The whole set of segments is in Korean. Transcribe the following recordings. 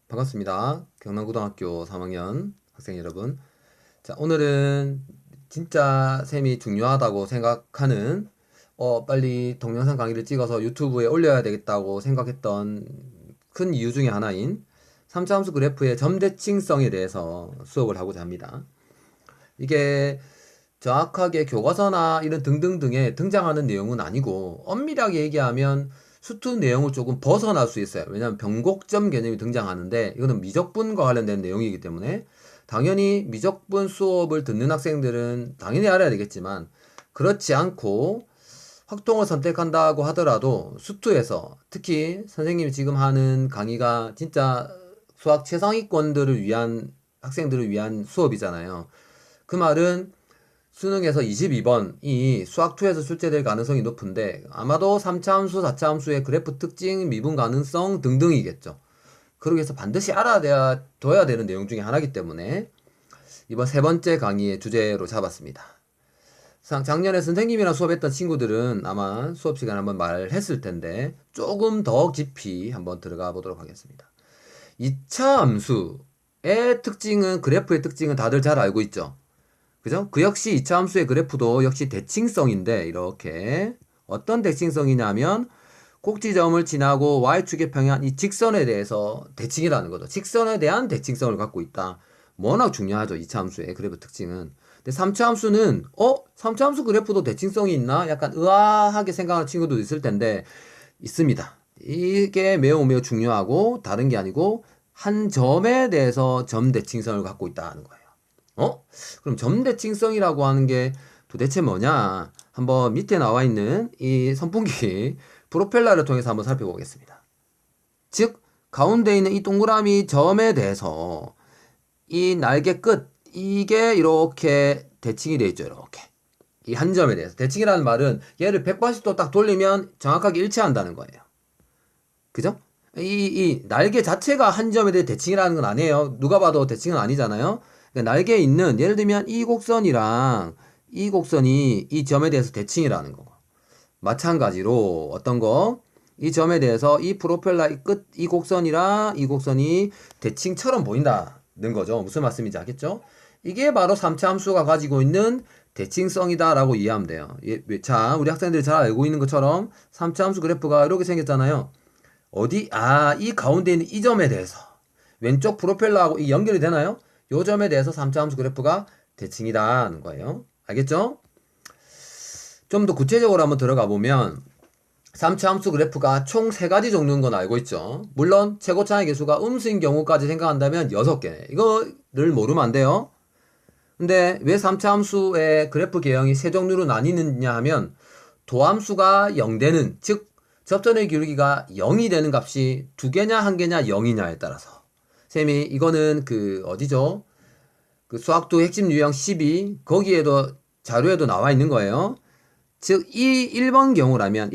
반갑습니다. 경남고등학교 3학년 학생 여러분. 자, 오늘은 진짜 셈이 중요하다고 생각하는 빨리 동영상 강의를 찍어서 유튜브에 올려야 되겠다고 생각했던 큰 이유 중에 하나인 3차 함수 그래프의 점대칭성에 대해서 수업을 하고자 합니다. 이게 정확하게 교과서나 이런 등등등에 등장하는 내용은 아니고 엄밀하게 얘기하면 수트 내용을 조금 벗어날 수 있어요. 왜냐하면 변곡점 개념이 등장하는데 이거는 미적분과 관련된 내용이기 때문에 당연히 미적분 수업을 듣는 학생들은 당연히 알아야 되겠지만 그렇지 않고 확통을 선택한다고 하더라도 수투에서 특히 선생님이 지금 하는 강의가 진짜 수학 최상위권들을 위한 학생들을 위한 수업이잖아요. 그 말은 수능에서 22번이 수학2에서 출제될 가능성이 높은데 아마도 3차 함수, 4차 함수의 그래프 특징, 미분 가능성 등등이겠죠. 그러기 위해서 반드시 알아둬야 되는 내용 중에 하나이기 때문에 이번 세 번째 강의의 주제로 잡았습니다. 작년에 선생님이랑 수업했던 친구들은 아마 수업 시간에 한번 말했을 텐데 조금 더 깊이 한번 들어가 보도록 하겠습니다. 2차 함수의 특징은, 그래프의 특징은 다들 잘 알고 있죠. 그죠? 그 역시 2차 함수의 그래프도 역시 대칭성인데 이렇게 어떤 대칭성이냐면 꼭지점을 지나고 y축에 평행한 이 직선에 대해서 대칭이라는 거죠. 직선에 대한 대칭성을 갖고 있다. 워낙 중요하죠. 2차 함수의 그래프 특징은. 근데 3차 함수는 3차 함수 그래프도 대칭성이 있나? 약간 의아하게 생각하는 친구도 있을 텐데 있습니다. 이게 매우 매우 중요하고 다른 게 아니고 한 점에 대해서 점 대칭성을 갖고 있다는 거예요. 그럼 점대칭성이라고 하는 게 도대체 뭐냐? 한번 밑에 나와 있는 이 선풍기 프로펠러를 통해서 한번 살펴보겠습니다. 즉, 가운데 있는 이 동그라미 점에 대해서 이 날개 끝, 이게 이렇게 대칭이 되어 있죠. 이렇게. 이 한 점에 대해서. 대칭이라는 말은 얘를 180도 딱 돌리면 정확하게 일치한다는 거예요. 그죠? 이 날개 자체가 한 점에 대해 대칭이라는 건 아니에요. 누가 봐도 대칭은 아니잖아요. 그러니까 날개에 있는 예를 들면 이 곡선이랑 이 곡선이 이 점에 대해서 대칭이라는 거고 마찬가지로 어떤 거 이 점에 대해서 이 프로펠러의 끝 이 곡선이랑 이 곡선이 대칭처럼 보인다는 거죠. 무슨 말씀인지 알겠죠? 이게 바로 3차 함수가 가지고 있는 대칭성이다 라고 이해하면 돼요. 자, 우리 학생들이 잘 알고 있는 것처럼 3차 함수 그래프가 이렇게 생겼잖아요. 이 가운데 있는 이 점에 대해서 왼쪽 프로펠러하고 이 연결이 되나요? 요 점에 대해서 3차 함수 그래프가 대칭이다는 거예요. 알겠죠? 좀 더 구체적으로 한번 들어가 보면 3차 함수 그래프가 총 3가지 종류인 건 알고 있죠. 물론 최고차의 개수가 음수인 경우까지 생각한다면 6개. 이거를 모르면 안 돼요. 근데 왜 3차 함수의 그래프 개형이 3종류로 나뉘느냐 하면 도함수가 0되는, 즉 접선의 기울기가 0이 되는 값이 2개냐 1개냐 0이냐에 따라서 쌤이 이거는 어디죠? 수학도 핵심 유형 12 거기에도 자료에도 나와 있는 거예요. 즉 이 1번 경우라면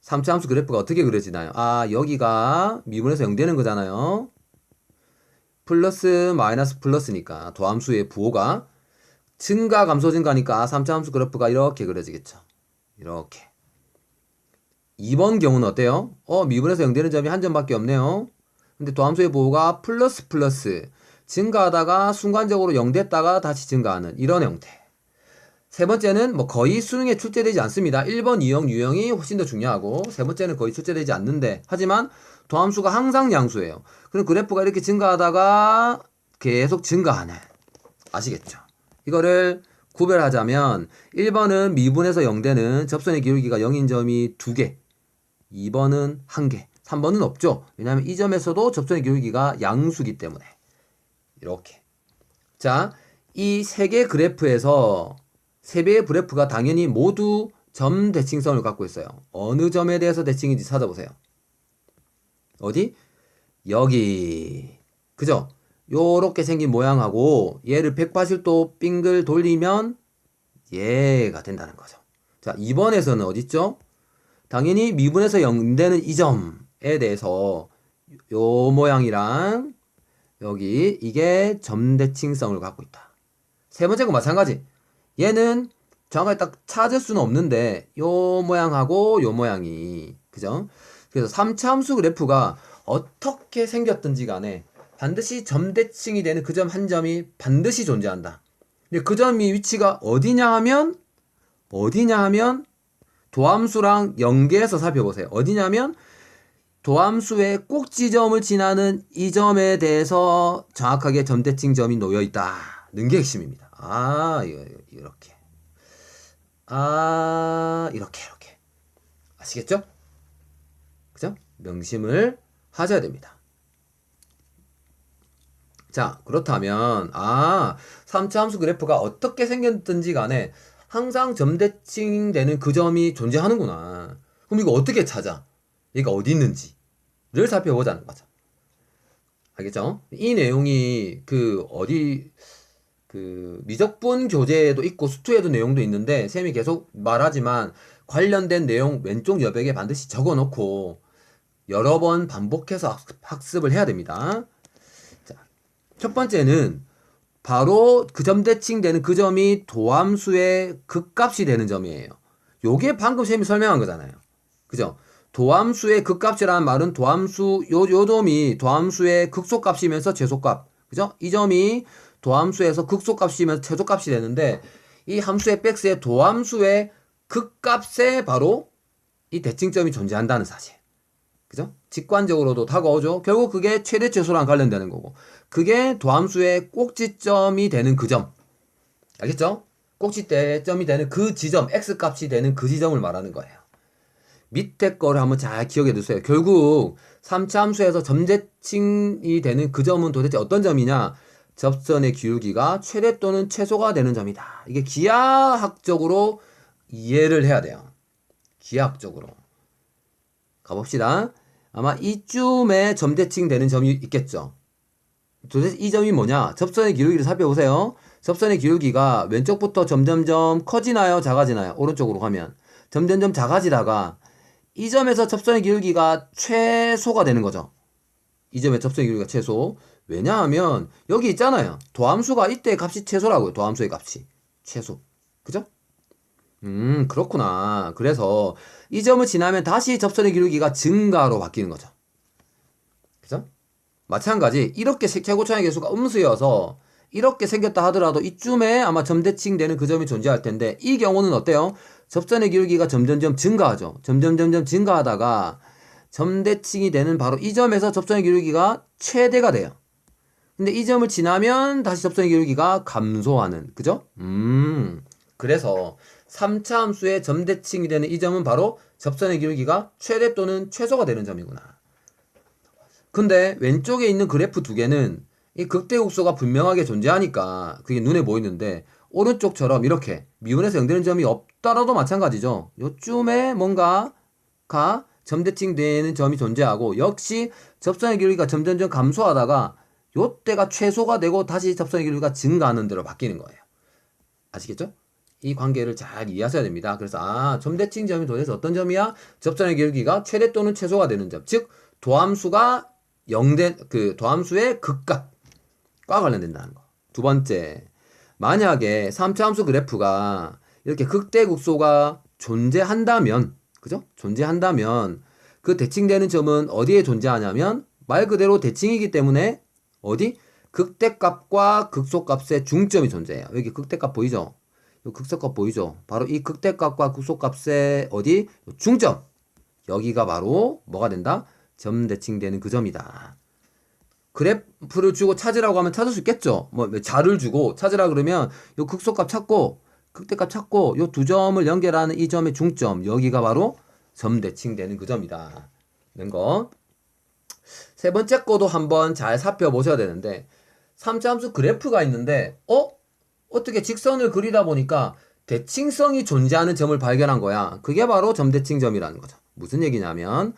3차 함수 그래프가 어떻게 그려지나요? 여기가 미분에서 0 되는 거잖아요. 플러스 마이너스 플러스니까 도함수의 부호가 증가 감소 증가니까 3차 함수 그래프가 이렇게 그려지겠죠. 이렇게. 2번 경우는 어때요? 미분에서 0 되는 점이 한 점밖에 없네요. 근데 도함수의 부호가 플러스 플러스 증가하다가 순간적으로 0 됐다가 다시 증가하는 이런 형태. 세 번째는 거의 수능에 출제되지 않습니다. 1번 유형, 유형이 훨씬 더 중요하고 세 번째는 거의 출제되지 않는데 하지만 도함수가 항상 양수예요. 그럼 그래프가 이렇게 증가하다가 계속 증가하는. 아시겠죠? 이거를 구별하자면 1번은 미분에서 0 되는 접선의 기울기가 0인 점이 2개, 2번은 1개, 3번은 없죠. 왜냐하면 이 점에서도 접선의 기울기가 양수기 때문에. 이렇게. 자, 이 3개 그래프에서 3개의 그래프가 당연히 모두 점 대칭성을 갖고 있어요. 어느 점에 대해서 대칭인지 찾아보세요. 어디? 여기. 그죠? 요렇게 생긴 모양하고 얘를 180도 빙글 돌리면 얘가 된다는 거죠. 자, 2번에서는 어딨죠? 당연히 미분에서 0 되는 이 점에 대해서 요 모양이랑 여기 이게 점대칭성을 갖고 있다. 세 번째 거 마찬가지. 얘는 정확하게 딱 찾을 수는 없는데 요 모양하고 요 모양이 그죠? 그래서 3차 함수 그래프가 어떻게 생겼든지 간에 반드시 점대칭이 되는 그 점 한 점이 반드시 존재한다. 근데 그 점이 위치가 어디냐 하면 도함수랑 연계해서 살펴보세요. 어디냐면 도함수의 꼭지점을 지나는 이 점에 대해서 정확하게 점대칭 점이 놓여 있다는 게 핵심입니다. 이렇게. 이렇게. 아시겠죠? 그죠? 명심을 하셔야 됩니다. 자, 그렇다면 3차 함수 그래프가 어떻게 생겼든지 간에 항상 점대칭 되는 그 점이 존재하는구나. 그럼 이거 어떻게 찾아? 얘가 어디 있는지를 살펴보자는 거죠. 알겠죠? 이 내용이 미적분 교재에도 있고 수투에도 내용도 있는데 쌤이 계속 말하지만 관련된 내용 왼쪽 여백에 반드시 적어 놓고 여러 번 반복해서 학습을 해야 됩니다. 자, 첫 번째는 바로 그 점대칭 되는 그 점이 도함수의 극값이 되는 점이에요. 요게 방금 쌤이 설명한 거잖아요. 그죠? 도함수의 극값이라는 말은 요 점이 도함수의 극소값이면서 최소값. 그죠? 이 점이 도함수에서 극소값이면서 최소값이 되는데 이 함수의 백스의 도함수의 극값에 바로 이 대칭점이 존재한다는 사실. 그죠? 직관적으로도 다가오죠. 결국 그게 최대 최소랑 관련되는 거고. 그게 도함수의 꼭지점이 되는 그 점. 알겠죠? 꼭지점이 되는 그 지점, x값이 되는 그 지점을 말하는 거예요. 밑에 거를 한번 잘 기억해 두세요. 결국 3차 함수에서 점대칭이 되는 그 점은 도대체 어떤 점이냐? 접선의 기울기가 최대 또는 최소가 되는 점이다. 이게 기하학적으로 이해를 해야 돼요. 기하학적으로. 가봅시다. 아마 이쯤에 점대칭 되는 점이 있겠죠. 도대체 이 점이 뭐냐? 접선의 기울기를 살펴보세요. 접선의 기울기가 왼쪽부터 점점점 커지나요? 작아지나요? 오른쪽으로 가면. 점점점 작아지다가 이 점에서 접선의 기울기가 최소가 되는 거죠. 이 점의 접선의 기울기가 최소. 왜냐하면 여기 있잖아요. 도함수가 이때 값이 최소라고요. 도함수의 값이. 최소. 그죠? 그렇구나. 그래서 이 점을 지나면 다시 접선의 기울기가 증가로 바뀌는 거죠. 그죠? 마찬가지 이렇게 최고차의 개수가 음수여서 이렇게 생겼다 하더라도 이쯤에 아마 점대칭 되는 그 점이 존재할 텐데 이 경우는 어때요? 접선의 기울기가 점점점 증가하죠. 점점점점 증가하다가 점대칭이 되는 바로 이 점에서 접선의 기울기가 최대가 돼요. 근데 이 점을 지나면 다시 접선의 기울기가 감소하는. 그죠? 그래서 3차 함수의 점대칭이 되는 이 점은 바로 접선의 기울기가 최대 또는 최소가 되는 점이구나. 근데 왼쪽에 있는 그래프 두 개는 이 극대국소가 분명하게 존재하니까 그게 눈에 보이는데 오른쪽처럼 이렇게 미분에서 0되는 점이 없더라도 마찬가지죠. 요쯤에 뭔가가 점대칭 되는 점이 존재하고 역시 접선의 기울기가 점점점 감소하다가 요때가 최소가 되고 다시 접선의 기울기가 증가하는 대로 바뀌는 거예요. 아시겠죠? 이 관계를 잘 이해하셔야 됩니다. 그래서 점대칭 점이 도대체 어떤 점이야? 접선의 기울기가 최대 또는 최소가 되는 점. 즉 도함수가 도함수의 극값과 관련된다는 거. 두 번째, 만약에 3차 함수 그래프가 이렇게 극대국소가 존재한다면, 그죠? 존재한다면 그 대칭되는 점은 어디에 존재하냐면 말 그대로 대칭이기 때문에 어디? 극대값과 극소값의 중점이 존재해요. 여기 극대값 보이죠? 이 극소값 보이죠? 바로 이 극대값과 극소값의 어디? 중점. 여기가 바로 뭐가 된다? 점대칭되는 그 점이다. 그래프를 주고 찾으라고 하면 찾을 수 있겠죠. 자를 주고 찾으라 그러면 요 극소값 찾고 극대값 찾고 요 두 점을 연결하는 이 점의 중점. 여기가 바로 점대칭되는 그 점이다. 는 거. 세 번째 거도 한번 잘 살펴보셔야 되는데 3차 함수 그래프가 있는데 어떻게 직선을 그리다 보니까 대칭성이 존재하는 점을 발견한 거야. 그게 바로 점대칭점이라는 거죠. 무슨 얘기냐면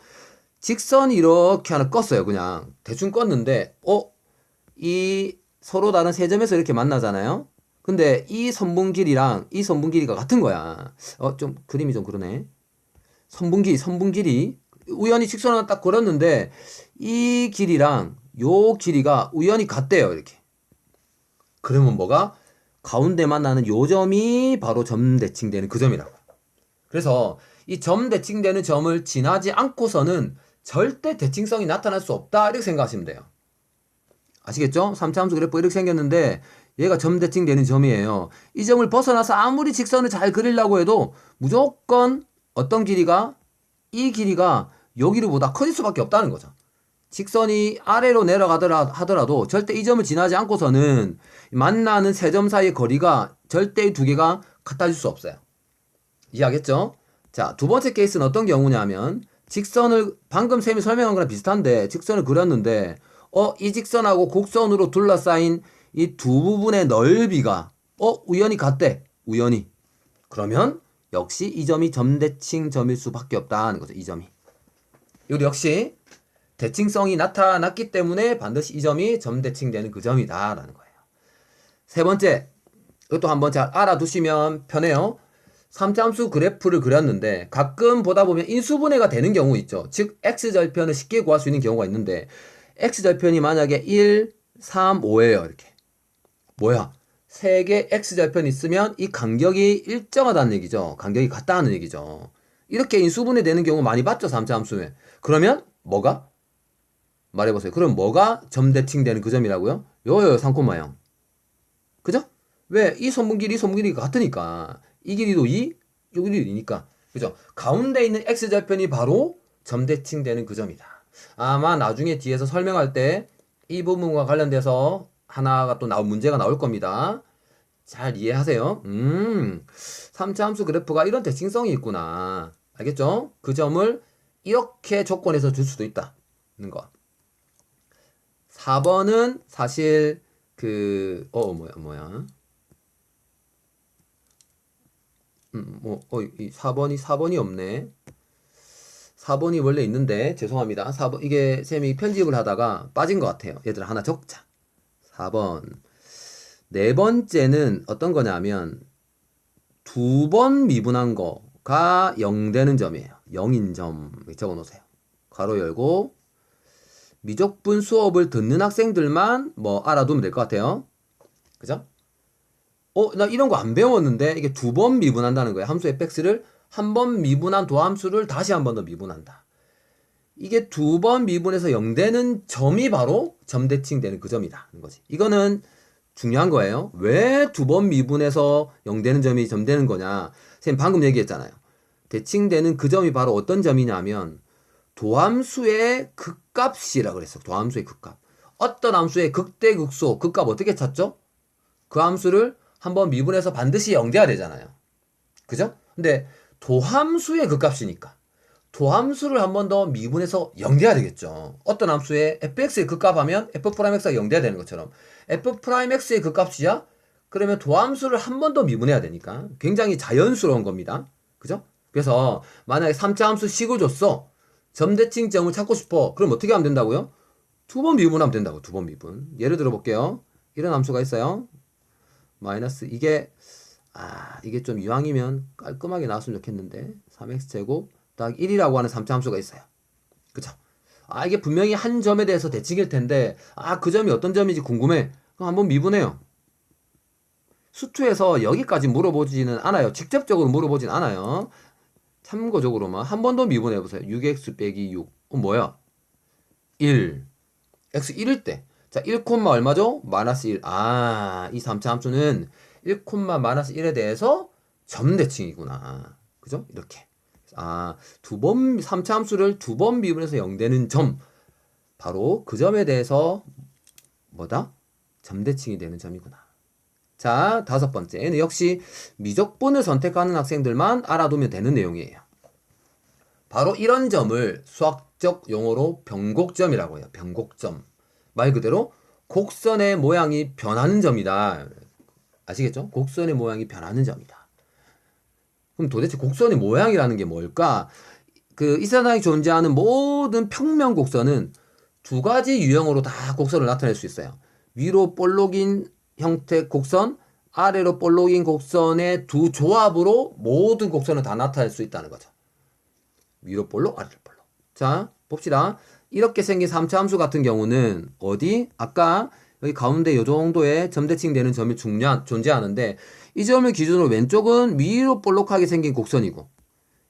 직선이 이렇게 하나 껐어요. 그냥 대충 껐는데 이 서로 다른 세 점에서 이렇게 만나잖아요. 근데 이 선분 길이랑 이 선분 길이가 같은 거야. 좀 그림이 좀 그러네. 선분 길이 우연히 직선을 딱 걸었는데 이 길이랑 요 길이가 우연히 같대요. 이렇게. 그러면 뭐가? 가운데 만나는 요 점이 바로 점대칭되는 그 점이라고. 그래서 이 점대칭되는 점을 지나지 않고서는 절대 대칭성이 나타날 수 없다 이렇게 생각하시면 돼요. 아시겠죠? 3차 함수 그래프 이렇게 생겼는데 얘가 점대칭되는 점이에요. 이 점을 벗어나서 아무리 직선을 잘 그리려고 해도 무조건 어떤 길이가 이 길이가 요 길이보다 커질 수밖에 없다는 거죠. 직선이 아래로 내려가더라 하더라도 절대 이 점을 지나지 않고서는 만나는 세 점 사이의 거리가 절대 이 두 개가 같아질 수 없어요. 이해하겠죠? 자, 두 번째 케이스는 어떤 경우냐면 직선을 방금 쌤이 설명한 거랑 비슷한데 직선을 그렸는데 이 직선하고 곡선으로 둘러싸인 이 두 부분의 넓이가 우연히 같대. 우연히. 그러면 역시 이 점이 점대칭 점일 수밖에 없다는 거죠. 이 점이. 이것도 역시 대칭성이 나타났기 때문에 반드시 이 점이 점대칭되는 그 점이다라는 거예요. 세 번째, 이것도 한번 잘 알아두시면 편해요. 3차 함수 그래프를 그렸는데 가끔 보다 보면 인수분해가 되는 경우 있죠. 즉 x절편을 쉽게 구할 수 있는 경우가 있는데 x절편이 만약에 1, 3, 5예요. 이렇게. 뭐야? 3개 x절편이 있으면 이 간격이 일정하다는 얘기죠. 간격이 같다는 얘기죠. 이렇게 인수분해 되는 경우 많이 봤죠. 3차 함수에. 그러면 뭐가? 말해보세요. 그럼 뭐가 점대칭되는 그 점이라고요? 요요 3,0. 그죠? 왜? 이 손분 길이 같으니까. 이 길이도 이 길이도 이니까. 그죠? 가운데 있는 x절편이 바로 점대칭되는 그 점이다. 아마 나중에 뒤에서 설명할 때 이 부분과 관련돼서 하나가 또 문제가 나올 겁니다. 잘 이해하세요. 3차 함수 그래프가 이런 대칭성이 있구나. 알겠죠? 그 점을 이렇게 조건에서 줄 수도 있다는 거. 4번은 사실 뭐야? 이 4번이 없네. 4번이 원래 있는데 죄송합니다. 4번 이게 쌤이 편집을 하다가 빠진 것 같아요. 얘들아 하나 적자. 4번. 네 번째는 어떤 거냐면 두 번 미분한 거가 0 되는 점이에요. 0인 점 적어 놓으세요. 괄호 열고 미적분 수업을 듣는 학생들만 뭐 알아두면 될 것 같아요. 그죠? 나 이런 거 안 배웠는데 이게 두 번 미분한다는 거예요. 함수 fx를 한 번 미분한 도함수를 다시 한 번 더 미분한다. 이게 두 번 미분해서 0 되는 점이 바로 점대칭되는 그 점이다. 거지. 이거는 중요한 거예요. 왜 두 번 미분해서 0 되는 점이 점 되는 거냐. 선생님 방금 얘기했잖아요. 대칭되는 그 점이 바로 어떤 점이냐면 도함수의 극값이라 그랬어. 도함수의 극값. 어떤 함수의 극대극소, 극값 어떻게 찾죠? 그 함수를 한번 미분해서 반드시 0 돼야 되잖아요. 그죠? 근데 도함수의 극값이니까 도함수를 한 번 더 미분해서 0 돼야 되겠죠. 어떤 함수의 fx의 극값하면 f'x가 0 돼야 되는 것처럼 f'x의 극값이야? 그러면 도함수를 한 번 더 미분해야 되니까 굉장히 자연스러운 겁니다. 그죠? 그래서 만약에 3차 함수 식을 줬어. 점대칭점을 찾고 싶어. 그럼 어떻게 하면 된다고요? 두 번 미분하면 된다고. 두 번 미분. 예를 들어 볼게요. 이런 함수가 있어요. 마이너스 이게 좀 이왕이면 깔끔하게 나왔으면 좋겠는데 3x제곱 더하기 1이라고 하는 3차 함수가 있어요. 그쵸? 이게 분명히 한 점에 대해서 대칭일 텐데 그 점이 어떤 점인지 궁금해. 그럼 한번 미분해요. 수투에서 여기까지 물어보지는 않아요. 직접적으로 물어보진 않아요. 참고적으로만 한 번 더 미분해보세요. 6x 빼기 6. 뭐야? 1. x 1일 때. 자, 1, 얼마죠? 마이너스 1. 이 3차 함수는 1, 마이너스 1에 대해서 점대칭이구나. 그죠? 이렇게. 3차 함수를 두 번 미분해서 0 되는 점. 바로 그 점에 대해서 뭐다? 점대칭이 되는 점이구나. 자, 다섯 번째는 역시 미적분을 선택하는 학생들만 알아두면 되는 내용이에요. 바로 이런 점을 수학적 용어로 변곡점이라고 해요. 변곡점. 말 그대로 곡선의 모양이 변하는 점이다. 아시겠죠? 곡선의 모양이 변하는 점이다. 그럼 도대체 곡선의 모양이라는 게 뭘까? 이 세상에 존재하는 모든 평면 곡선은 두 가지 유형으로 다 곡선을 나타낼 수 있어요. 위로 볼록인 형태 곡선, 아래로 볼록인 곡선의 두 조합으로 모든 곡선을 다 나타낼 수 있다는 거죠. 위로 볼록, 아래로 볼록. 자, 봅시다. 이렇게 생긴 3차 함수 같은 경우는 어디? 아까 여기 가운데 이 정도의 점대칭 되는 점이 존재하는데 이 점을 기준으로 왼쪽은 위로 볼록하게 생긴 곡선이고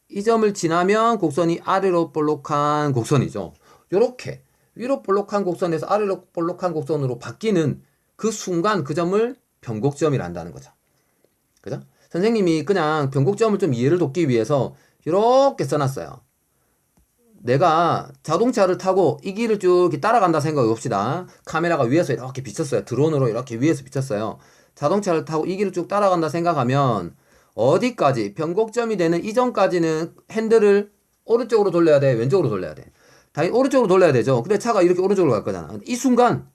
이 점을 지나면 곡선이 아래로 볼록한 곡선이죠. 요렇게 위로 볼록한 곡선에서 아래로 볼록한 곡선으로 바뀌는 그 순간 그 점을 변곡점이라 한다는 거죠. 그죠? 선생님이 그냥 변곡점을 좀 이해를 돕기 위해서 이렇게 써놨어요. 내가 자동차를 타고 이 길을 쭉 이렇게 따라간다 생각해 봅시다. 카메라가 위에서 이렇게 비쳤어요. 드론으로 이렇게 위에서 비쳤어요. 자동차를 타고 이 길을 쭉 따라간다 생각하면 어디까지 변곡점이 되는 이전까지는 핸들을 오른쪽으로 돌려야 돼, 왼쪽으로 돌려야 돼. 당연히 오른쪽으로 돌려야 되죠. 근데 차가 이렇게 오른쪽으로 갈 거잖아. 이 순간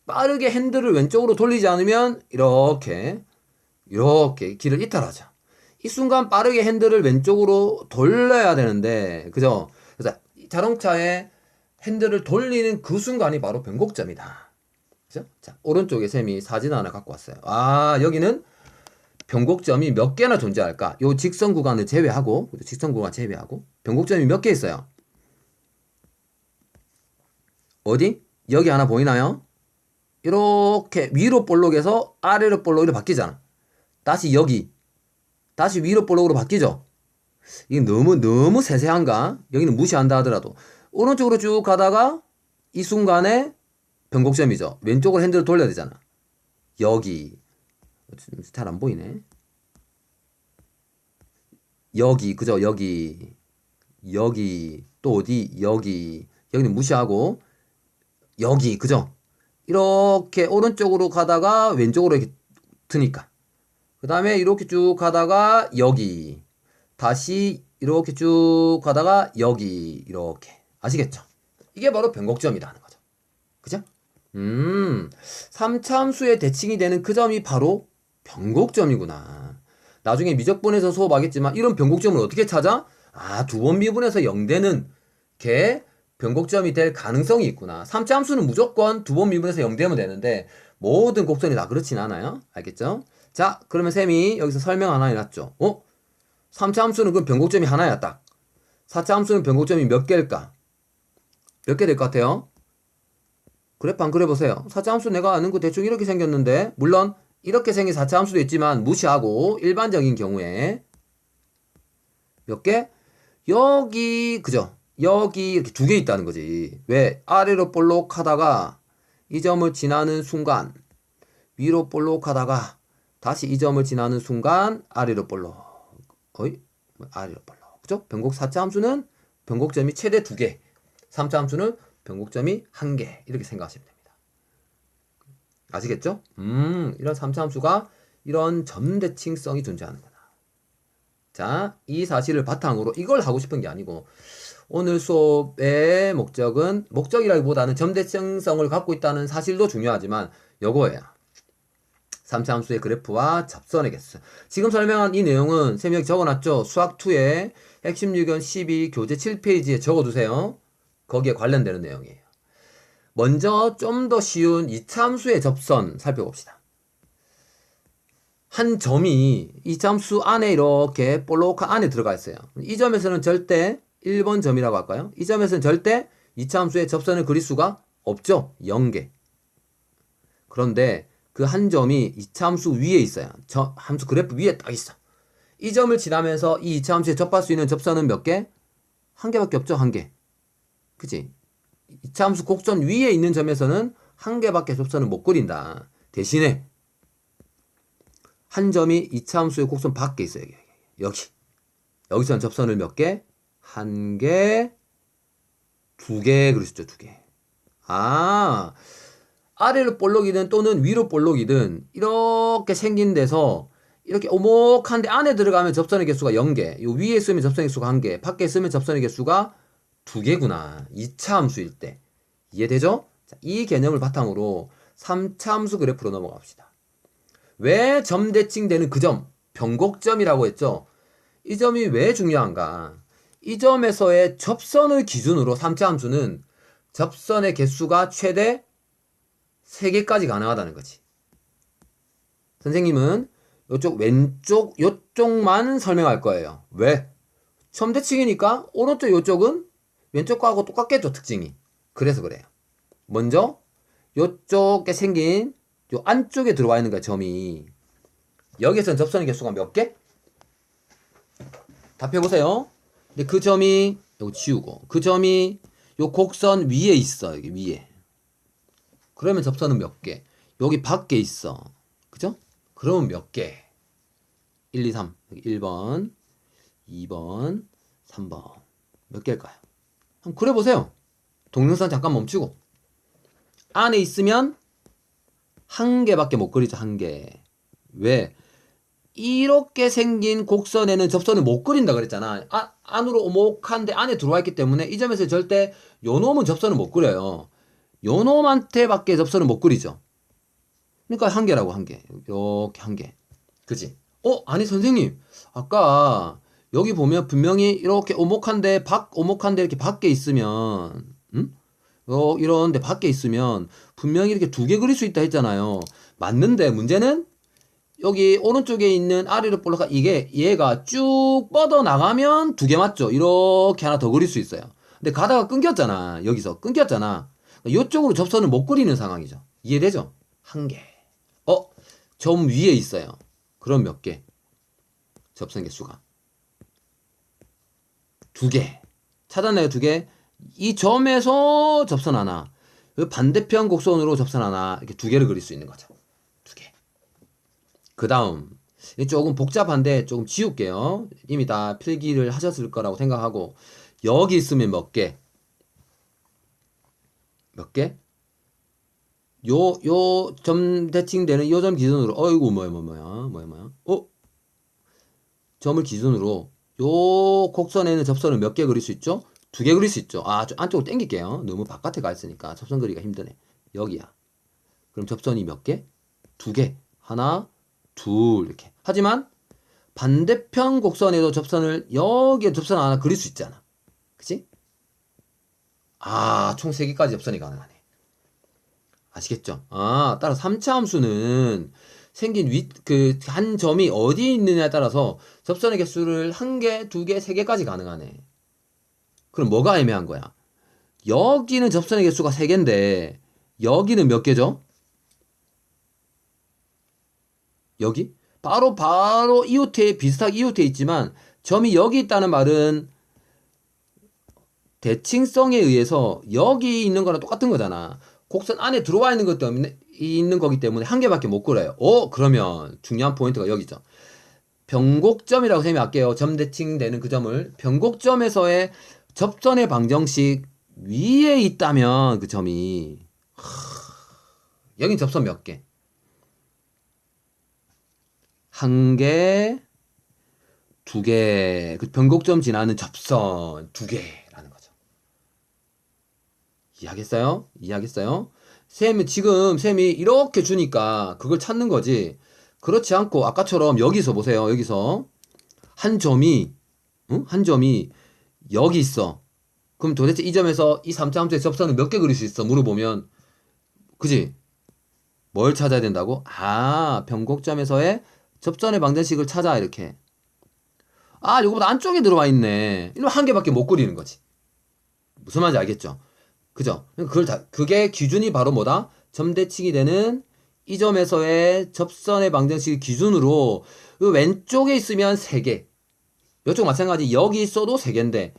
빠르게 핸들을 왼쪽으로 돌리지 않으면 이렇게 길을 이탈하죠. 이 순간 빠르게 핸들을 왼쪽으로 돌려야 되는데, 그죠? 그래서 자동차의 핸들을 돌리는 그 순간이 바로 변곡점이다. 그죠? 자, 오른쪽에 쌤이 사진 하나 갖고 왔어요. 아, 여기는 변곡점이 몇 개나 존재할까? 요 직선 구간을 제외하고, 변곡점이 몇 개 있어요? 어디? 여기 하나 보이나요? 이렇게 위로 볼록에서 아래로 볼록으로 바뀌잖아. 다시 여기, 다시 위로 볼록으로 바뀌죠? 이게 너무 세세한가? 여기는 무시한다 하더라도 오른쪽으로 쭉 가다가 이 순간에 변곡점이죠. 왼쪽으로 핸들을 돌려야 되잖아. 여기 잘 안 보이네. 여기 그죠? 여기 또 어디? 여기는 무시하고 여기 그죠? 이렇게 오른쪽으로 가다가 왼쪽으로 이렇게 드니까 그 다음에 이렇게 쭉 가다가 여기 다시 이렇게 쭉 가다가 여기 이렇게 아시겠죠? 이게 바로 변곡점이라는 거죠. 그죠? 3차함수의 대칭이 되는 그 점이 바로 변곡점이구나. 나중에 미적분에서 수업하겠지만 이런 변곡점을 어떻게 찾아? 아, 두 번 미분해서 0되는 게 변곡점이 될 가능성이 있구나. 3차함수는 무조건 두 번 미분해서 0되면 되는데 모든 곡선이 다 그렇진 않아요. 알겠죠? 자, 그러면 쌤이 여기서 설명 하나 해놨죠. 3차 함수는 그 변곡점이 하나야, 딱. 4차 함수는 변곡점이 몇 개일까? 몇 개 될 것 같아요? 그래프 안 그려보세요. 4차 함수 내가 아는 거 대충 이렇게 생겼는데, 물론 이렇게 생긴 4차 함수도 있지만 무시하고 일반적인 경우에 몇 개? 여기, 그죠? 여기 이렇게 두 개 있다는 거지. 왜? 아래로 볼록하다가 이 점을 지나는 순간 위로 볼록하다가 다시 이 점을 지나는 순간 아래로 볼록. 아래로 볼록. 그죠? 변곡 4차 함수는 변곡점이 최대 2개. 3차 함수는 변곡점이 1개. 이렇게 생각하시면 됩니다. 아시겠죠? 이런 3차 함수가 이런 점대칭성이 존재하는구나. 자, 이 사실을 바탕으로 이걸 하고 싶은 게 아니고 오늘 수업의 목적이라기보다는 점대칭성을 갖고 있다는 사실도 중요하지만 요거예요. 3차 함수의 그래프와 접선의 개수. 지금 설명한 이 내용은 쌤이 여기 적어놨죠. 수학2의 핵심 유견 12 교재 7페이지에 적어두세요. 거기에 관련되는 내용이에요. 먼저 좀 더 쉬운 2차 함수의 접선 살펴봅시다. 한 점이 2차 함수 안에 이렇게 볼록한 안에 들어가 있어요. 이 점에서는 절대 1번 점이라고 할까요? 이 점에서는 절대 2차 함수의 접선을 그릴 수가 없죠. 0개. 그런데 그 한 점이 2차 함수 위에 있어요. 저 함수 그래프 위에 딱 있어. 이 점을 지나면서 이 2차 함수에 접할 수 있는 접선은 몇 개? 한 개밖에 없죠. 한 개. 그치? 2차 함수 곡선 위에 있는 점에서는 한 개밖에 접선을 못 그린다. 대신에 한 점이 2차 함수의 곡선 밖에 있어요. 여기. 여기서는 접선을 몇 개? 한 개, 두 개 그릴 수 있죠. 두 개. 아, 아래로 볼록이든 또는 위로 볼록이든 이렇게 생긴 데서 이렇게 오목한데 안에 들어가면 접선의 개수가 0개, 요 위에 있으면 접선의 개수가 1개, 밖에 있으면 접선의 개수가 2개구나. 2차 함수일 때. 이해되죠? 자, 이 개념을 바탕으로 3차 함수 그래프로 넘어갑시다. 왜 점대칭되는 그 점, 변곡점이라고 했죠? 이 점이 왜 중요한가? 이 점에서의 접선을 기준으로 3차 함수는 접선의 개수가 최대 3개까지 가능하다는 거지. 선생님은 이쪽 왼쪽 요쪽만 설명할 거예요. 왜? 점대칭이니까 오른쪽 요쪽은 왼쪽 거하고 똑같겠죠, 특징이. 그래서 그래요. 먼저 요쪽에 생긴 요 안쪽에 들어와 있는 거야, 점이. 여기서는 접선의 개수가 몇 개? 답해보세요. 근데 그 점이 이거 지우고 그 점이 요 곡선 위에 있어. 여기 위에. 그러면 접선은 몇 개? 여기 밖에 있어. 그죠? 그러면 몇 개? 1, 2, 3. 여기 1번, 2번, 3번. 몇 개일까요? 한번 그려보세요. 동영상 잠깐 멈추고. 안에 있으면 한 개밖에 못 그리죠. 한 개. 왜? 이렇게 생긴 곡선에는 접선을 못 그린다 그랬잖아. 안으로 오목한데 안에 들어와 있기 때문에 이 점에서 절대 요 놈은 접선을 못 그려요. 요 놈한테밖에 접선을 못 그리죠. 그러니까 한 개라고, 한 개. 이렇게 한 개. 그지? 아니 선생님, 아까 여기 보면 분명히 이렇게 오목한데 오목한데 이렇게 밖에 있으면 이런데 밖에 있으면 분명히 이렇게 두 개 그릴 수 있다 했잖아요. 맞는데 문제는 여기 오른쪽에 있는 아래로 볼록한 이게 얘가 쭉 뻗어 나가면 두 개 맞죠? 이렇게 하나 더 그릴 수 있어요. 근데 가다가 끊겼잖아. 여기서 끊겼잖아. 이쪽으로 접선을 못 그리는 상황이죠. 이해되죠? 한 개. 점 위에 있어요. 그럼 몇 개? 접선 개수가 두 개. 찾았나요? 두 개. 이 점에서 접선 하나, 반대편 곡선으로 접선 하나, 이렇게 두 개를 그릴 수 있는 거죠. 두 개. 그 다음 조금 복잡한데 조금 지울게요. 이미 다 필기를 하셨을 거라고 생각하고 여기 있으면 몇 개? 몇 개? 요 점 대칭되는 요 점 기준으로 어이구 뭐야 점을 기준으로 요 곡선에는 접선을 몇 개 그릴 수 있죠? 두 개 그릴 수 있죠. 좀 안쪽으로 당길게요. 너무 바깥에 가 있으니까 접선 그리기가 힘드네. 여기야. 그럼 접선이 몇 개? 두 개. 하나, 둘 이렇게. 하지만 반대편 곡선에도 접선을 여기에 접선 하나 그릴 수 있잖아. 그치? 총 3개까지 접선이 가능하네. 아시겠죠? 따라 3차 함수는 생긴 한 점이 어디에 있느냐에 따라서 접선의 개수를 1개, 2개, 3개까지 가능하네. 그럼 뭐가 애매한 거야? 여기는 접선의 개수가 3개인데 여기는 몇 개죠? 여기? 바로 이웃에 비슷하게 이웃에 있지만 점이 여기 있다는 말은 대칭성에 의해서 여기 있는 거랑 똑같은 거잖아. 곡선 안에 들어와 있는 것 때문에 있는 거기 때문에 한 개밖에 못 그려요. 그러면 중요한 포인트가 여기죠. 변곡점이라고 생각할게요. 점 대칭되는 그 점을 변곡점에서의 접선의 방정식 위에 있다면 그 점이 여긴 접선 몇 개? 한 개, 두 개. 그 변곡점 지나는 접선 두 개라는 거죠. 이해하겠어요? 쌤이 이렇게 주니까 그걸 찾는 거지. 그렇지 않고 아까처럼 여기서 보세요. 여기서 한 점이 여기 있어. 그럼 도대체 이 점에서 이 3차 함수의 접선을 몇 개 그릴 수 있어? 물어보면 그지? 뭘 찾아야 된다고? 변곡점에서의 접선의 방정식을 찾아 이렇게. 요거보다 안쪽에 들어와 있네. 이러면 한 개밖에 못 그리는 거지. 무슨 말인지 알겠죠? 그죠? 그게 기준이 바로 뭐다? 점대칭이 되는 이 점에서의 접선의 방정식 기준으로 왼쪽에 있으면 3개. 이쪽 마찬가지 여기 있어도 3개인데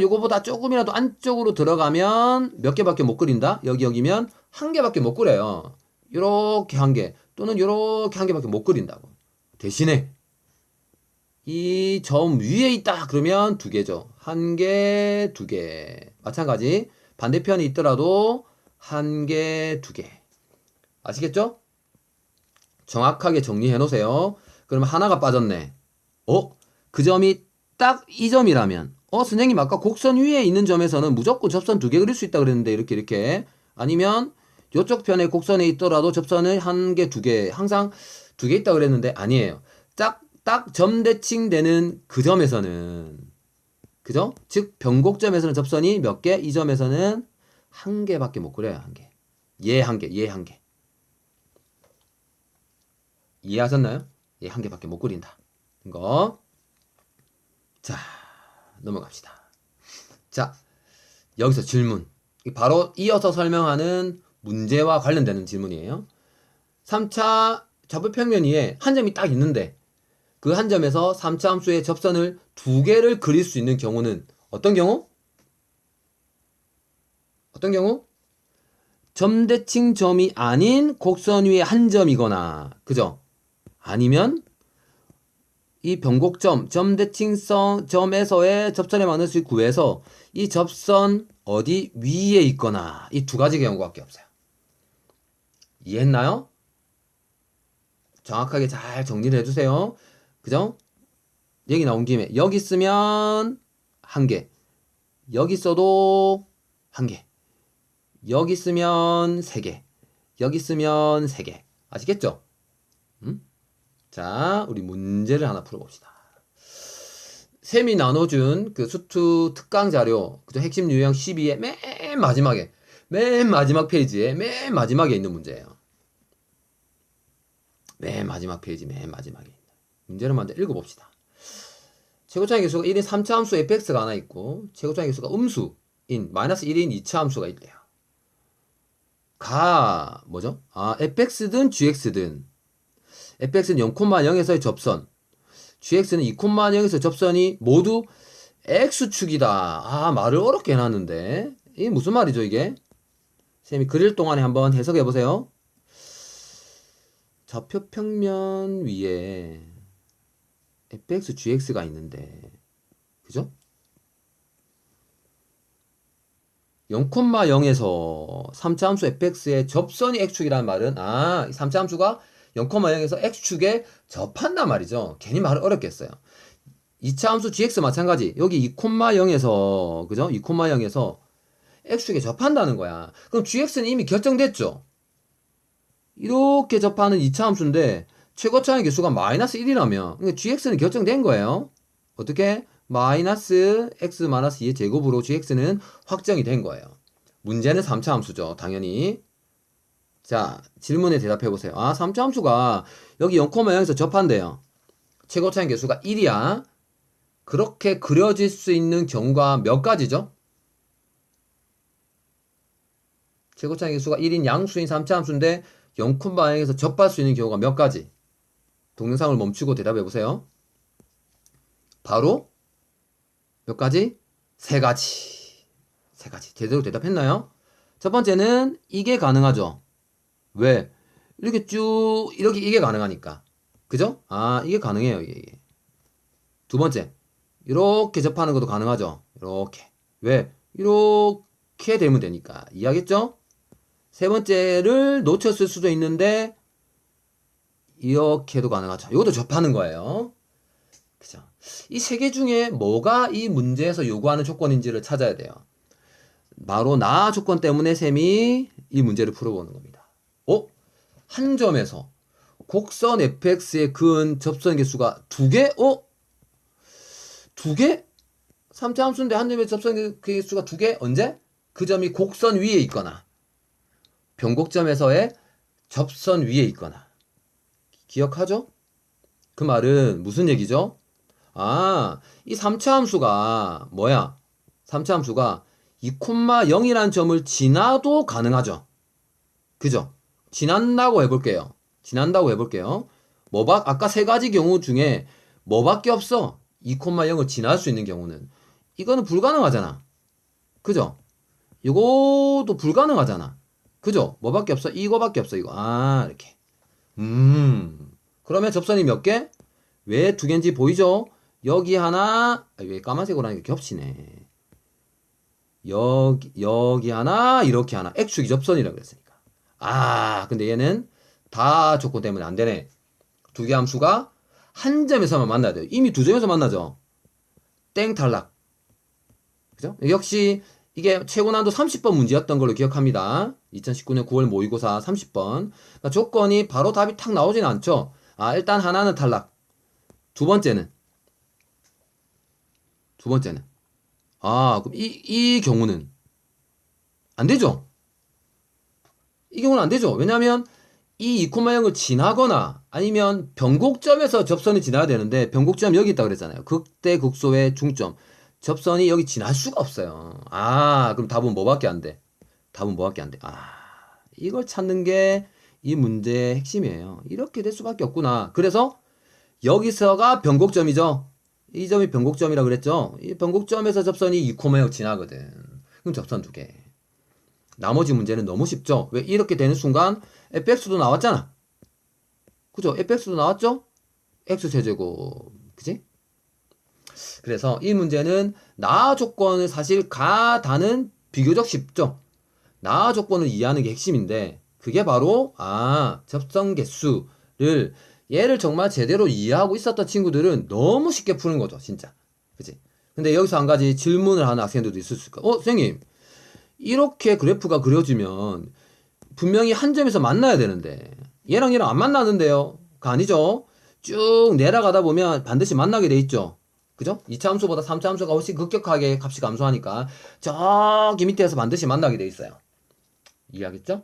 요거보다 조금이라도 안쪽으로 들어가면 몇 개밖에 못 그린다? 여기면 한 개밖에 못 그려요. 요렇게 한 개 또는 요렇게 한 개밖에 못 그린다고. 대신에 이 점 위에 있다 그러면 두 개죠. 한 개, 두 개. 마찬가지 반대편이 있더라도 한 개, 두 개. 아시겠죠? 정확하게 정리해 놓으세요. 그러면 하나가 빠졌네. 그 점이 딱 이 점이라면 선생님 아까 곡선 위에 있는 점에서는 무조건 접선 두 개 그릴 수 있다 그랬는데 이렇게 아니면 이쪽 편에 곡선에 있더라도 접선을 한 개, 두 개 항상 두 개 있다 그랬는데 아니에요. 딱 점 대칭되는 그 점에서는 그죠? 즉 변곡점에서는 접선이 몇 개? 이 점에서는 한 개밖에 못 그려요. 한 개. 얘 한 개. 이해하셨나요? 얘 한 개밖에 못 그린다. 이거. 자, 넘어갑시다. 자, 여기서 질문. 바로 이어서 설명하는 문제와 관련되는 질문이에요. 3차 좌표평면 위에 한 점이 딱 있는데 그 한 점에서 3차 함수의 접선을 두 개를 그릴 수 있는 경우는 어떤 경우? 어떤 경우? 점대칭 점이 아닌 곡선 위에 한 점이거나, 그죠? 아니면 이 변곡점, 점대칭성 점에서의 접선의 마이너스를 구해서 이 접선 어디 위에 있거나, 이 두 가지 경우밖에 없어요. 이해했나요? 정확하게 잘 정리를 해주세요. 그죠? 얘기 나온 김에 여기 있으면 한 개, 여기 있어도 한 개, 여기 있으면 세 개, 여기 있으면 세 개. 아시겠죠? 자, 우리 문제를 하나 풀어봅시다. 셈이 나눠준 그 수투 특강 자료, 그죠? 핵심 유형 12의 맨 마지막 페이지에 맨 마지막에 있는 문제예요. 맨 마지막 페이지 맨 마지막에 있는 문제를 먼저 읽어봅시다. 최고차의 개수가 1인 3차 함수 fx가 하나 있고 최고차의 개수가 음수인 마이너스 1인 2차 함수가 있대요. 뭐죠? fx든 gx든 fx는 0,0에서의 접선, gx는 2,0에서 접선이 모두 x축이다. 말을 어렵게 해놨는데 이게 무슨 말이죠 이게? 쌤이 그릴 동안에 한번 해석해보세요. 좌표 평면 위에 fx, gx가 있는데 그죠? 0,0에서 3차 함수 fx의 접선이 x축이라는 말은 3차 함수가 0,0에서 x축에 접한단 말이죠. 괜히 말을 어렵게 했어요. 2차 함수 gx 마찬가지. 여기 2,0에서 그죠? 2,0에서 x축에 접한다는 거야. 그럼 gx는 이미 결정됐죠? 이렇게 접하는 2차 함수인데 최고차의 개수가 마이너스 1이라면 그러니까 gx는 결정된 거예요. 어떻게? 마이너스 x 마이너스 2의 제곱으로 gx는 확정이 된 거예요. 문제는 3차 함수죠. 당연히. 자, 질문에 대답해 보세요. 3차 함수가 여기 0,0에서 접한대요. 최고차의 개수가 1이야. 그렇게 그려질 수 있는 경우가 몇 가지죠? 최고차의 개수가 1인 양수인 3차 함수인데 0,0에서 접할 수 있는 경우가 몇 가지? 동영상을 멈추고 대답해 보세요. 바로 몇 가지? 세 가지. 세 가지. 제대로 대답했나요? 첫 번째는 이게 가능하죠. 왜? 이렇게 쭉 이렇게 이게 가능하니까. 그죠? 이게 가능해요. 이게. 두 번째. 이렇게 접하는 것도 가능하죠. 이렇게. 왜? 이렇게 되면 되니까. 이해하겠죠? 세 번째를 놓쳤을 수도 있는데 이렇게도 가능하죠. 이것도 접하는 거예요. 그죠? 이 세 개 중에 뭐가 이 문제에서 요구하는 조건인지를 찾아야 돼요. 바로 나 조건 때문에 쌤이 이 문제를 풀어보는 겁니다. 한 점에서 곡선 fx에 그은 접선 개수가 두 개? 두 개? 3차 함수인데 한 점에 접선 개수가 두 개? 언제? 그 점이 곡선 위에 있거나 변곡점에서의 접선 위에 있거나. 기억하죠? 그 말은 무슨 얘기죠? 이 3차 함수가 뭐야? 3차 함수가 2,0이라는 점을 지나도 가능하죠. 그죠? 지난다고 해볼게요. 아까 세 가지 경우 중에 뭐밖에 없어? 2,0을 지날 수 있는 경우는. 이거는 불가능하잖아. 그죠? 이것도 불가능하잖아. 그죠? 뭐밖에 없어? 이거밖에 없어, 이거. 이렇게. 그러면 접선이 몇 개? 왜 두 개인지 보이죠? 여기 하나, 왜 까만색으로 하니까 겹치네. 여기 하나, 이렇게 하나. X축이 접선이라고 그랬으니까. 근데 얘는 다 조건 때문에 안 되네. 두 개 함수가 한 점에서만 만나야 돼요. 이미 두 점에서 만나죠. 땡 탈락. 그죠? 역시 이게 최고난도 30번 문제였던 걸로 기억합니다. 2019년 9월 모의고사 30번. 그러니까 조건이 바로 답이 탁 나오진 않죠. 일단 하나는 탈락. 두 번째는. 그럼 이 경우는 안 되죠? 이 경우는 안 되죠. 왜냐하면 이 2,0을 지나거나 아니면 변곡점에서 접선이 지나야 되는데 변곡점 여기 있다고 그랬잖아요. 극대 극소의 중점. 접선이 여기 지날 수가 없어요. 그럼 답은 뭐밖에 안 돼? 이걸 찾는 게 이 문제의 핵심이에요. 이렇게 될 수밖에 없구나. 그래서 여기서가 변곡점이죠. 이 점이 변곡점이라 그랬죠. 이 변곡점에서 접선이 2,5역 지나거든. 그럼 접선 두 개. 나머지 문제는 너무 쉽죠. 왜 이렇게 되는 순간 fx도 나왔잖아. 그죠? fx도 나왔죠? x세제곱. 그지? 그래서 이 문제는 나 조건을 사실 가다는 비교적 쉽죠. 나 조건을 이해하는 게 핵심인데 그게 바로 접선 개수를 얘를 정말 제대로 이해하고 있었던 친구들은 너무 쉽게 푸는 거죠. 진짜. 그치? 근데 여기서 한 가지 질문을 하는 학생들도 있을 수 있을까? 선생님, 이렇게 그래프가 그려지면 분명히 한 점에서 만나야 되는데 얘랑 얘랑 안 만나는데요? 그 아니죠. 쭉 내려가다 보면 반드시 만나게 돼 있죠. 그죠? 2차 함수보다 3차 함수가 훨씬 급격하게 값이 감소하니까 저기 밑에서 반드시 만나게 돼 있어요. 이해하겠죠?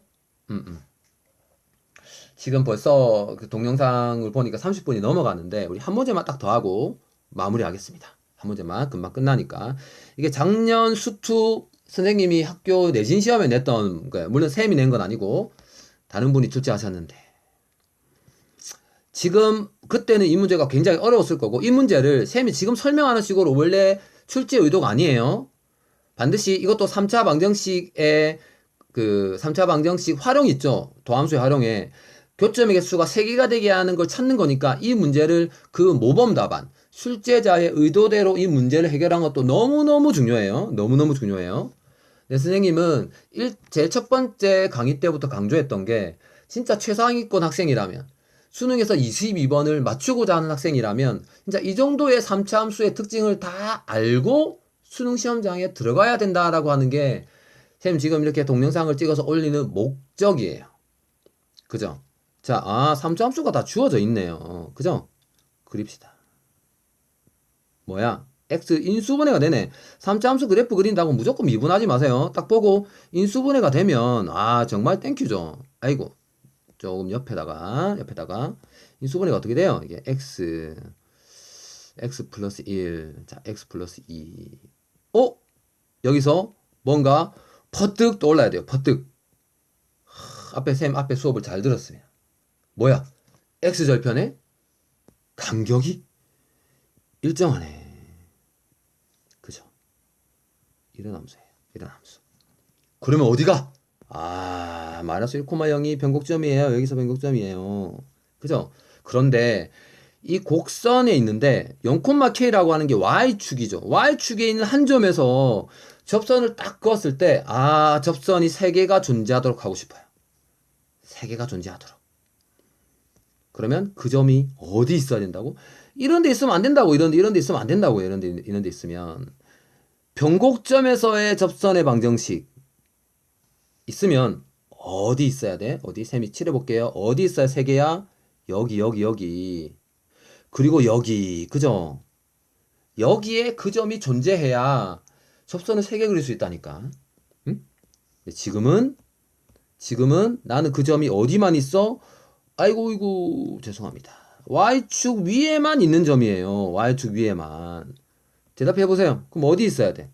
지금 벌써 그 동영상을 보니까 30분이 넘어가는데 우리 한 문제만 딱 더 하고 마무리하겠습니다. 한 문제만 금방 끝나니까. 이게 작년 수투 선생님이 학교 내신 시험에 냈던 거예요. 물론 쌤이 낸 건 아니고 다른 분이 출제하셨는데 지금 그때는 이 문제가 굉장히 어려웠을 거고 이 문제를 쌤이 지금 설명하는 식으로 원래 출제 의도가 아니에요. 반드시 이것도 3차 방정식의 그 3차 방정식 활용 있죠. 도함수의 활용에 교점의 개수가 3개가 되게 하는 걸 찾는 거니까 이 문제를 그 모범 답안 출제자의 의도대로 이 문제를 해결한 것도 너무너무 중요해요. 너무너무 중요해요. 네, 선생님은 제일 첫 번째 강의 때부터 강조했던 게 진짜 최상위권 학생이라면 수능에서 22번을 맞추고자 하는 학생이라면 진짜 이 정도의 3차 함수의 특징을 다 알고 수능 시험장에 들어가야 된다라고 하는 게 쌤 지금 이렇게 동영상을 찍어서 올리는 목적이에요. 그죠? 자, 3차 함수가 다 주어져 있네요. 그죠? 그립시다. 뭐야? x 인수분해가 되네. 3차 함수 그래프 그린다고 무조건 미분하지 마세요. 딱 보고 인수분해가 되면 정말 땡큐죠. 아이고. 조금 옆에다가 인수분해가 어떻게 돼요? 이게 x 플러스 1, 자 x 플러스 2. 여기서 뭔가 퍼뜩 떠올라야 돼요. 퍼뜩. 앞에 수업을 잘 들었어요. 뭐야? x절편의 간격이 일정하네. 그죠? 이런 함수예요. 이런 함수. 그러면 어디가? 마이너스 1,0이 변곡점이에요. 여기서 변곡점이에요. 그죠? 그런데 이 곡선에 있는데 0,k라고 하는 게 y축이죠. y축에 있는 한 점에서 접선을 딱 그었을 때 접선이 3개가 존재하도록 하고 싶어요. 3개가 존재하도록. 그러면 그 점이 어디 있어야 된다고? 이런 데 있으면 안 된다고. 이런 데 있으면 안 된다고. 이런 데 있으면 변곡점에서의 접선의 방정식 있으면 어디 있어야 돼? 어디? 쌤이 칠해볼게요. 어디 있어야 3개야? 여기. 그리고 여기. 그죠? 여기에 그 점이 존재해야 접선을 3개 그릴 수 있다니까. 응? 지금은 나는 그 점이 어디만 있어? 아이고 죄송합니다. Y축 위에만 있는 점이에요. Y축 위에만. 대답해보세요. 그럼 어디 있어야 돼?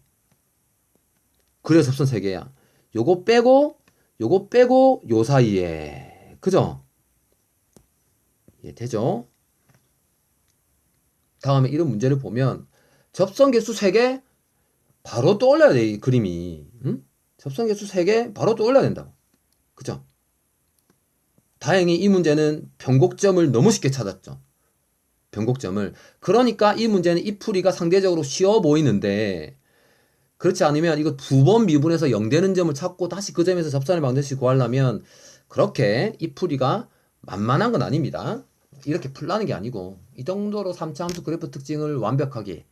그래 접선 3개야. 요거 빼고 요 사이에. 그죠? 되죠? 다음에 이런 문제를 보면 접선 개수 3개 바로 떠올려야 돼. 이 그림이. 응? 접선 개수 3개 바로 떠올려야 된다고. 그죠? 다행히 이 문제는 변곡점을 너무 쉽게 찾았죠. 변곡점을. 그러니까 이 문제는 이 풀이가 상대적으로 쉬워 보이는데 그렇지 않으면 이거 2번 미분해서 0되는 점을 찾고 다시 그 점에서 접선의 방정식 구하려면 그렇게 이 풀이가 만만한 건 아닙니다. 이렇게 풀라는 게 아니고 이 정도로 3차 함수 그래프 특징을 완벽하게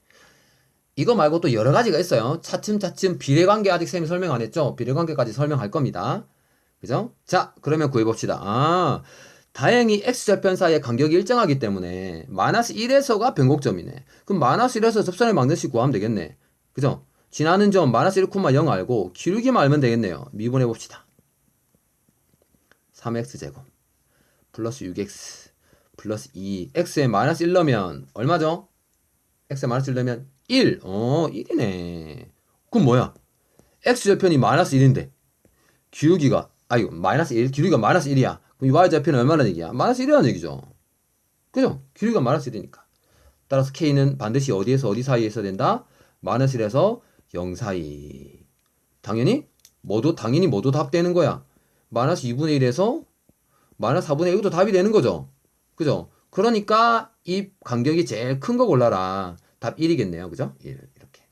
이거 말고 또 여러 가지가 있어요. 차츰 비례관계 아직 쌤이 설명 안 했죠? 비례관계까지 설명할 겁니다. 그죠? 자, 그러면 구해봅시다. 다행히 x절편 사이의 간격이 일정하기 때문에 마이너스 1에서가 변곡점이네. 그럼 마이너스 1에서 접선의 방정식 구하면 되겠네. 그죠? 지나는 점 마이너스 1,0 알고 기울기만 알면 되겠네요. 미분해봅시다. 3x제곱 플러스 6x 플러스 2 x에 마이너스 1 넣으면 얼마죠? x에 마이너스 1 넣으면 1. 1이네. 그럼 뭐야? x절편이 마이너스 1인데 기울기가 마이너스 1, 기울기가 마이너스 1이야. 그럼 이 y절편은 얼마나 얘기야? 마이너스 1이라는 얘기죠. 그죠? 길이가 마이너스 1이니까. 따라서 K는 반드시 어디에서 어디 사이에 있어야 된다? 마이너스 1에서 0 사이. 당연히 모두 답되는 거야. 마이너스 2분의 1에서 마이너스 4분의 1도 답이 되는 거죠. 그죠? 그러니까 이 간격이 제일 큰 거 골라라. 답 1이겠네요. 그죠? 1. 이렇게.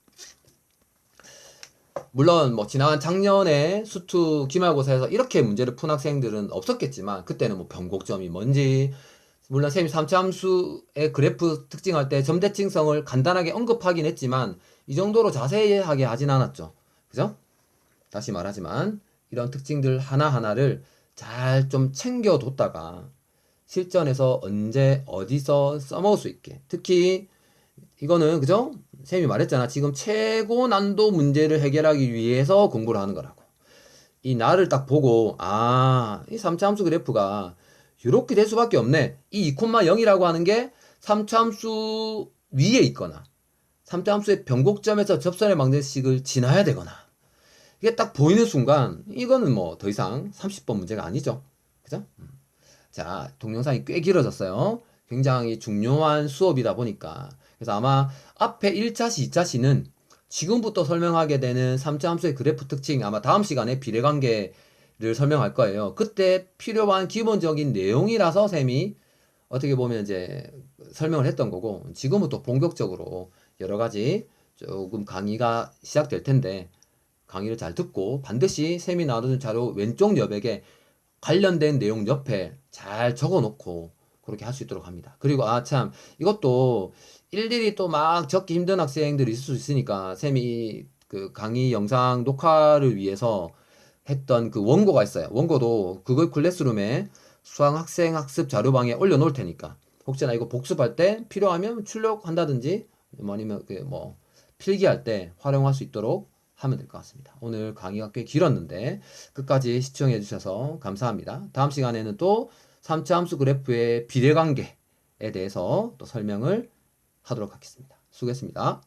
물론 뭐 지난 작년에 수투 기말고사에서 이렇게 문제를 푼 학생들은 없었겠지만 그때는 뭐 변곡점이 뭔지 물론 쌤이 3차 함수의 그래프 특징할 때 점대칭성을 간단하게 언급하긴 했지만 이 정도로 자세하게 하진 않았죠. 그죠? 다시 말하지만 이런 특징들 하나하나를 잘 좀 챙겨뒀다가 실전에서 언제 어디서 써먹을 수 있게 특히 이거는 그죠? 쌤이 말했잖아. 지금 최고 난도 문제를 해결하기 위해서 공부를 하는 거라고. 이 나를 딱 보고 이 3차 함수 그래프가 이렇게 될 수밖에 없네. 이 2,0이라고 하는 게 3차 함수 위에 있거나 3차 함수의 변곡점에서 접선의 방정식을 지나야 되거나 이게 딱 보이는 순간 이거는 뭐 더 이상 30번 문제가 아니죠. 그죠? 자, 동영상이 꽤 길어졌어요. 굉장히 중요한 수업이다 보니까 그래서 아마 앞에 1차시, 2차시는 지금부터 설명하게 되는 3차 함수의 그래프 특징 아마 다음 시간에 비례관계를 설명할 거예요. 그때 필요한 기본적인 내용이라서 쌤이 어떻게 보면 이제 설명을 했던 거고 지금부터 본격적으로 여러 가지 조금 강의가 시작될 텐데 강의를 잘 듣고 반드시 쌤이 나눠준 자료 왼쪽 여백에 관련된 내용 옆에 잘 적어 놓고 그렇게 할 수 있도록 합니다. 그리고 참 이것도 일일이 또 막 적기 힘든 학생들이 있을 수 있으니까 쌤이 그 강의 영상 녹화를 위해서 했던 그 원고가 있어요. 원고도 그걸 클래스룸에 수학 학생 학습 자료방에 올려 놓을 테니까 혹시나 이거 복습할 때 필요하면 출력한다든지 뭐 아니면 뭐 필기할 때 활용할 수 있도록 하면 될 것 같습니다. 오늘 강의가 꽤 길었는데 끝까지 시청해 주셔서 감사합니다. 다음 시간에는 또 3차 함수 그래프의 비례관계에 대해서 또 설명을 하도록 하겠습니다. 수고했습니다.